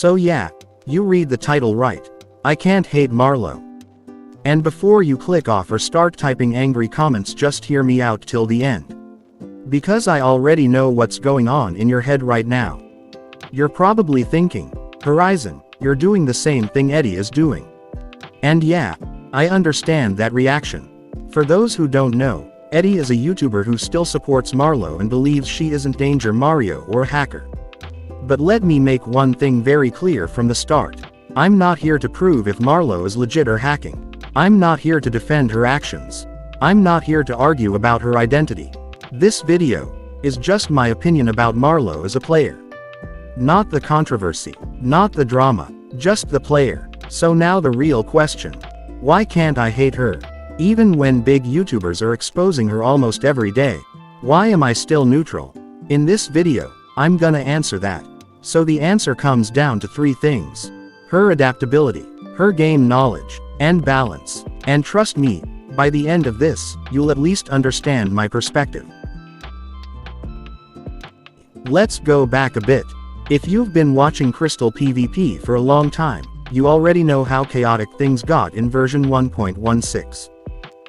So yeah, you read the title right. I can't hate Marlo. And before you click off or start typing angry comments, just hear me out till the end. Because I already know what's going on in your head right now. You're probably thinking, Horizon, you're doing the same thing Eddie is doing. And yeah, I understand that reaction. For those who don't know, Eddie is a YouTuber who still supports Marlo and believes she isn't Danger Mario or a hacker. But let me make one thing very clear from the start. I'm not here to prove if Marlo is legit or hacking. I'm not here to defend her actions. I'm not here to argue about her identity. This video is just my opinion about Marlo as a player. Not the controversy, not the drama, just the player. So now the real question. Why can't I hate her? Even when big YouTubers are exposing her almost every day. Why am I still neutral? In this video, I'm gonna answer that. So the answer comes down to three things. Her adaptability, her game knowledge, and balance. And trust me, by the end of this, you'll at least understand my perspective. Let's go back a bit. If you've been watching Crystal PvP for a long time, you already know how chaotic things got in version 1.16.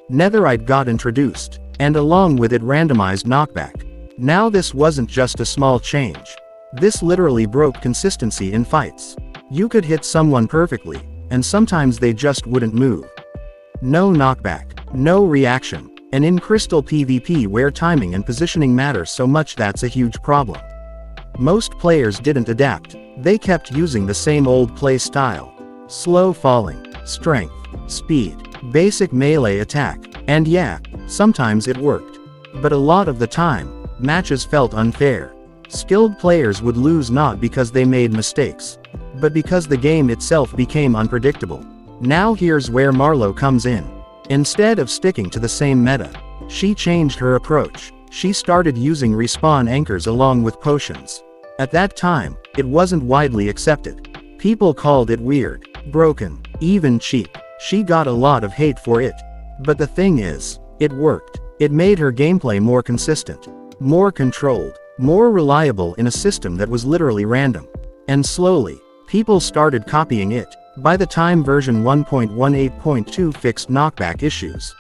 Netherite got introduced, and along with it randomized knockback. Now this wasn't just a small change. This literally broke consistency in fights. You could hit someone perfectly, and sometimes they just wouldn't move. No knockback, no reaction, and in Crystal PvP where timing and positioning matter so much, that's a huge problem. Most players didn't adapt, they kept using the same old play style. Slow falling, strength, speed, basic melee attack, and yeah, sometimes it worked. But a lot of the time, matches felt unfair. Skilled players would lose not because they made mistakes, but because the game itself became unpredictable. Now here's where Marlo comes in. Instead of sticking to the same meta, she changed her approach. She started using respawn anchors along with potions. At that time, it wasn't widely accepted. People called it weird, broken, even cheap. She got a lot of hate for it. But the thing is, it worked. It made her gameplay more consistent, more controlled, more reliable in a system that was literally random. And slowly, people started copying it. By the time version 1.18.2 fixed knockback issues,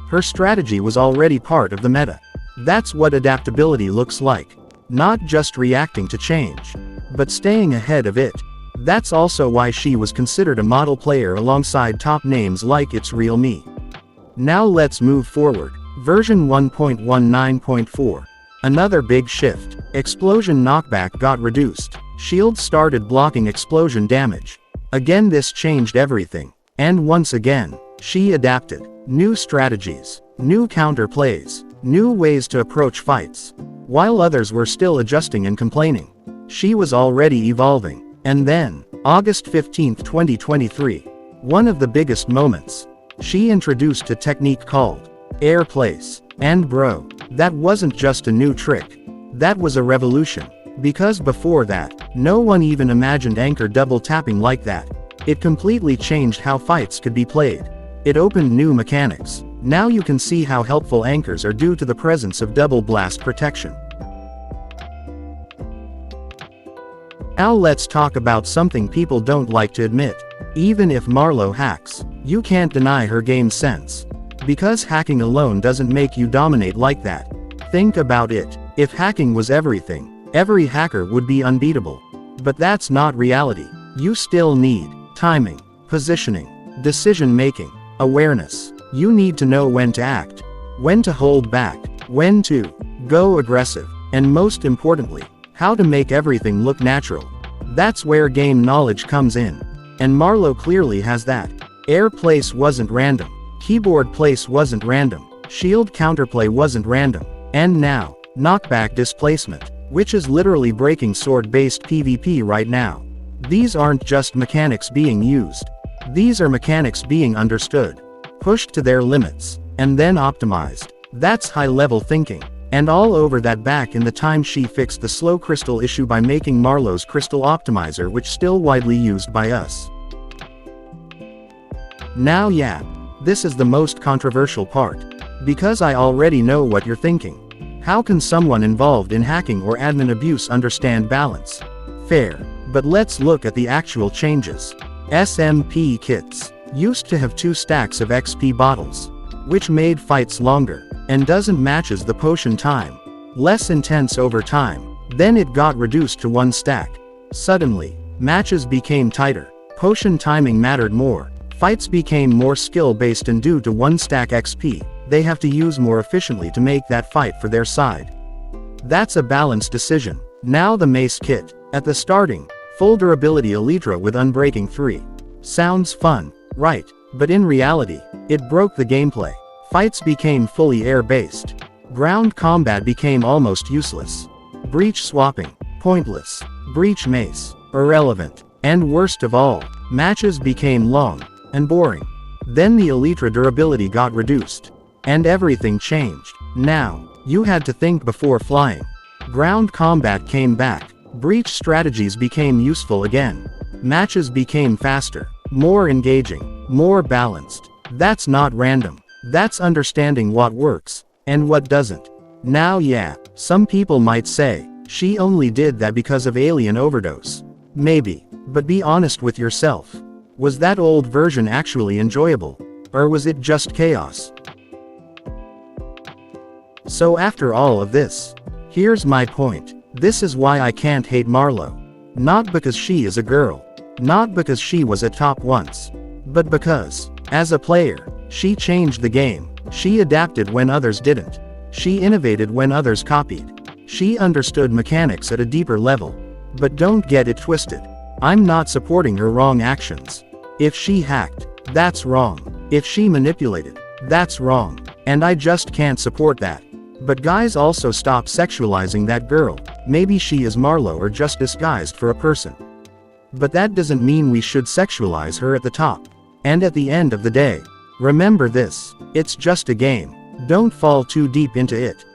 her strategy was already part of the meta. That's what adaptability looks like. Not just reacting to change, but staying ahead of it. That's also why she was considered a model player alongside top names like ItzRealMe. Now let's move forward. Version 1.19.4. Another big shift. Explosion knockback got reduced. Shields started blocking explosion damage. Again, this changed everything. And once again, she adapted. New strategies, new counterplays, new ways to approach fights. While others were still adjusting and complaining, she was already evolving. And then, August 15, 2023, one of the biggest moments. She introduced a technique called air place. And bro, that wasn't just a new trick. That was a revolution. Because before that, no one even imagined anchor double tapping like that. It completely changed how fights could be played. It opened new mechanics. Now you can see how helpful anchors are due to the presence of double blast protection. Now let's talk about something people don't like to admit. Even if Marlo hacks, you can't deny her game sense. Because hacking alone doesn't make you dominate like that. Think about it. If hacking was everything, every hacker would be unbeatable. But that's not reality. You still need timing, positioning, decision making, awareness. You need to know when to act, when to hold back, when to go aggressive, and most importantly, how to make everything look natural. That's where game knowledge comes in. And Marlo clearly has that. Air place wasn't random. Keyboard place wasn't random. Shield counterplay wasn't random. And now, knockback displacement, which is literally breaking sword-based PvP right now. These aren't just mechanics being used. These are mechanics being understood, pushed to their limits, and then optimized. That's high-level thinking. And all over that back in the time she fixed the slow crystal issue by making Marlo's crystal optimizer, which still widely used by us. Now yeah, this is the most controversial part. Because I already know what you're thinking. How can someone involved in hacking or admin abuse understand balance, fair, But let's look at the actual changes. SMP kits used to have 2 stacks of XP bottles, which made fights longer, and doesn't matches the potion time. Less intense over time. Then it got reduced to 1 stack. Suddenly, matches became tighter. Potion timing mattered more. Fights became more skill-based, and due to 1 stack XP, they have to use more efficiently to make that fight for their side. That's a balanced decision. Now the mace kit. At the starting, full durability elytra with unbreaking 3. Sounds fun, right? But in reality, it broke the gameplay. Fights became fully air-based. Ground combat became almost useless. Breach swapping, pointless. Breach mace, irrelevant. And worst of all, matches became long and boring. Then the elytra durability got reduced. And everything changed. Now, you had to think before flying. Ground combat came back. Breach strategies became useful again. Matches became faster, more engaging, more balanced. That's not random. That's understanding what works, and what doesn't. Now yeah, some people might say, she only did that because of Alien Overdose. Maybe, but be honest with yourself. Was that old version actually enjoyable? Or was it just chaos? So after all of this, here's my point. This is why I can't hate Marlo. Not because she is a girl. Not because she was a top once. But because, as a player, she changed the game. She adapted when others didn't. She innovated when others copied. She understood mechanics at a deeper level. But don't get it twisted. I'm not supporting her wrong actions. If she hacked, that's wrong. If she manipulated, that's wrong. And I just can't support that. But guys, also stop sexualizing that girl. Maybe she is Marlo or just disguised for a person. But that doesn't mean we should sexualize her at the top. And at the end of the day, remember this, it's just a game. Don't fall too deep into it.